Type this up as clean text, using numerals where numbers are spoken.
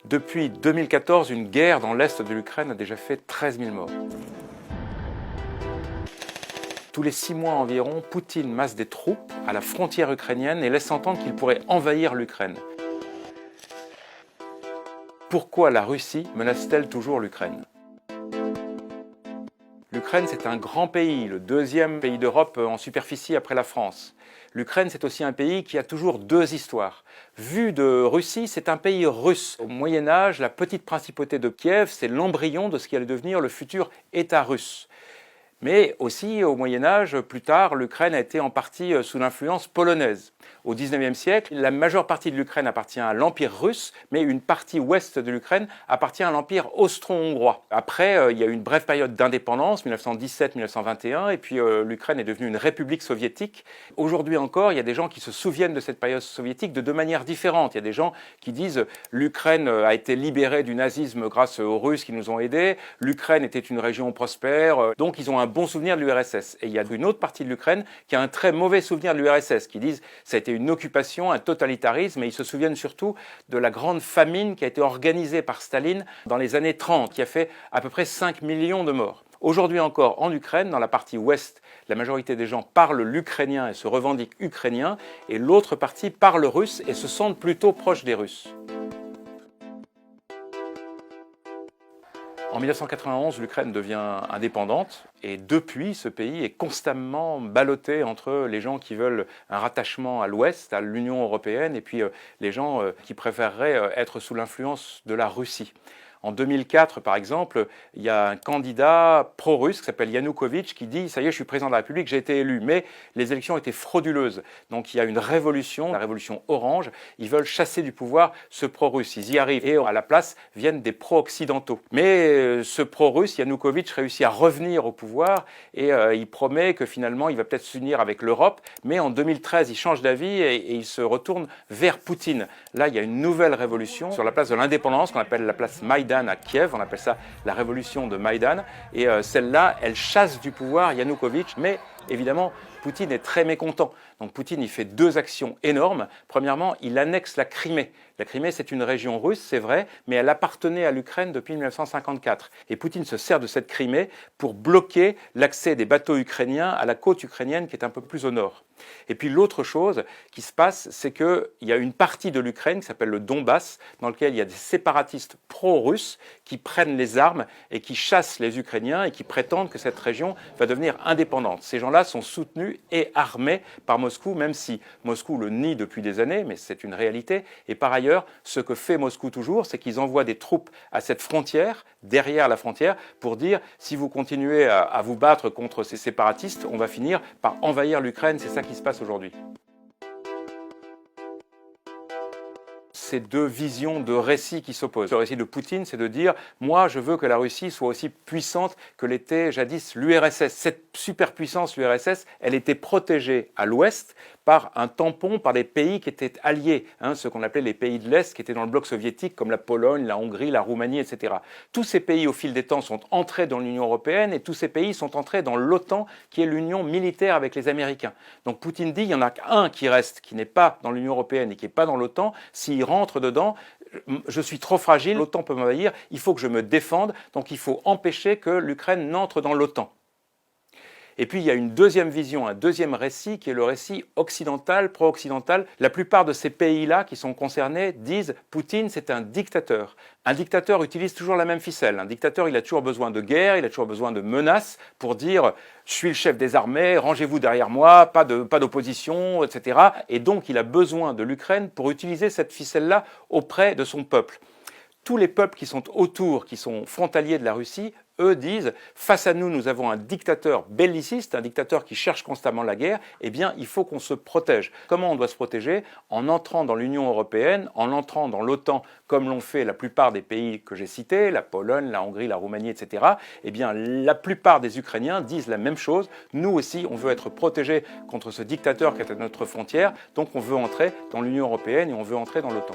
Depuis 2014, une guerre dans l'est de l'Ukraine a déjà fait 13 000 morts. Tous les 6 mois environ, Poutine masse des troupes à la frontière ukrainienne et laisse entendre qu'il pourrait envahir l'Ukraine. Pourquoi la Russie menace-t-elle toujours l'Ukraine ? L'Ukraine, c'est un grand pays, le deuxième pays d'Europe en superficie après la France. L'Ukraine, c'est aussi un pays qui a toujours deux histoires. Vu de Russie, c'est un pays russe. Au Moyen-Âge, la petite principauté de Kiev, c'est l'embryon de ce qui allait devenir le futur État russe. Mais aussi, au Moyen-Âge, plus tard, l'Ukraine a été en partie sous l'influence polonaise. Au XIXe siècle, la majeure partie de l'Ukraine appartient à l'Empire russe, mais une partie ouest de l'Ukraine appartient à l'Empire austro-hongrois. Après, il y a eu une brève période d'indépendance, 1917-1921, et puis l'Ukraine est devenue une république soviétique. Aujourd'hui encore, il y a des gens qui se souviennent de cette période soviétique de deux manières différentes. Il y a des gens qui disent l'Ukraine a été libérée du nazisme grâce aux Russes qui nous ont aidés, l'Ukraine était une région prospère, donc ils ont un bon souvenir de l'URSS. Et il y a une autre partie de l'Ukraine qui a un très mauvais souvenir de l'URSS, qui disent ça a été une occupation, un totalitarisme, et ils se souviennent surtout de la grande famine qui a été organisée par Staline dans les années 30, qui a fait à peu près 5 millions de morts. Aujourd'hui encore, en Ukraine, dans la partie ouest, la majorité des gens parlent l'ukrainien et se revendiquent ukrainiens, et l'autre partie parle russe et se sentent plutôt proches des Russes. En 1991, l'Ukraine devient indépendante et depuis, ce pays est constamment ballotté entre les gens qui veulent un rattachement à l'Ouest, à l'Union européenne, et puis les gens qui préféreraient être sous l'influence de la Russie. En 2004, par exemple, il y a un candidat pro-russe qui s'appelle Yanukovych qui dit « ça y est, je suis président de la République, j'ai été élu ». Mais les élections étaient frauduleuses. Donc il y a une révolution, la révolution orange. Ils veulent chasser du pouvoir ce pro-russe. Ils y arrivent. Et à la place viennent des pro-occidentaux. Mais ce pro-russe, Yanukovych, réussit à revenir au pouvoir et il promet que finalement, il va peut-être s'unir avec l'Europe. Mais en 2013, il change d'avis et il se retourne vers Poutine. Là, il y a une nouvelle révolution sur la place de l'indépendance qu'on appelle la place Maïdan à Kiev, on appelle ça la révolution de Maïdan, et celle-là, elle chasse du pouvoir Yanukovych, mais évidemment, Poutine est très mécontent. Donc Poutine, il fait deux actions énormes. Premièrement, il annexe la Crimée. La Crimée, c'est une région russe, c'est vrai, mais elle appartenait à l'Ukraine depuis 1954. Et Poutine se sert de cette Crimée pour bloquer l'accès des bateaux ukrainiens à la côte ukrainienne qui est un peu plus au nord. Et puis l'autre chose qui se passe, c'est qu'il y a une partie de l'Ukraine qui s'appelle le Donbass, dans lequel il y a des séparatistes pro-russes qui prennent les armes et qui chassent les Ukrainiens et qui prétendent que cette région va devenir indépendante. Ces gens-là sont soutenus et armés par Moscou, même si Moscou le nie depuis des années, mais c'est une réalité. Et par ailleurs, ce que fait Moscou toujours, c'est qu'ils envoient des troupes à cette frontière, derrière la frontière, pour dire si vous continuez à vous battre contre ces séparatistes, on va finir par envahir l'Ukraine. C'est ça qui se passe aujourd'hui. Ces deux visions de récits qui s'opposent. Le récit de Poutine, c'est de dire « moi, je veux que la Russie soit aussi puissante que l'était jadis l'URSS ». Cette superpuissance, l'URSS, elle était protégée à l'ouest par un tampon, par des pays qui étaient alliés, ce qu'on appelait les pays de l'Est, qui étaient dans le bloc soviétique, comme la Pologne, la Hongrie, la Roumanie, etc. Tous ces pays, au fil des temps, sont entrés dans l'Union européenne et tous ces pays sont entrés dans l'OTAN, qui est l'union militaire avec les Américains. Donc Poutine dit, il y en a qu'un qui reste, qui n'est pas dans l'Union européenne et qui n'est pas dans l'OTAN. S'il rentre dedans, je suis trop fragile, l'OTAN peut m'envahir, il faut que je me défende, donc il faut empêcher que l'Ukraine n'entre dans l'OTAN. Et puis il y a une deuxième vision, un deuxième récit qui est le récit occidental, pro-occidental. La plupart de ces pays-là qui sont concernés disent « Poutine, c'est un dictateur ». Un dictateur utilise toujours la même ficelle. Un dictateur, il a toujours besoin de guerre, il a toujours besoin de menaces pour dire « je suis le chef des armées, rangez-vous derrière moi, pas d'opposition, etc. » Et donc il a besoin de l'Ukraine pour utiliser cette ficelle-là auprès de son peuple. Tous les peuples qui sont autour, qui sont frontaliers de la Russie, eux disent « face à nous, nous avons un dictateur belliciste, un dictateur qui cherche constamment la guerre, eh bien, il faut qu'on se protège. » Comment on doit se protéger? En entrant dans l'Union européenne, en entrant dans l'OTAN, comme l'ont fait la plupart des pays que j'ai cités, la Pologne, la Hongrie, la Roumanie, etc. Eh bien, la plupart des Ukrainiens disent la même chose. Nous aussi, on veut être protégés contre ce dictateur qui est à notre frontière, donc on veut entrer dans l'Union européenne et on veut entrer dans l'OTAN.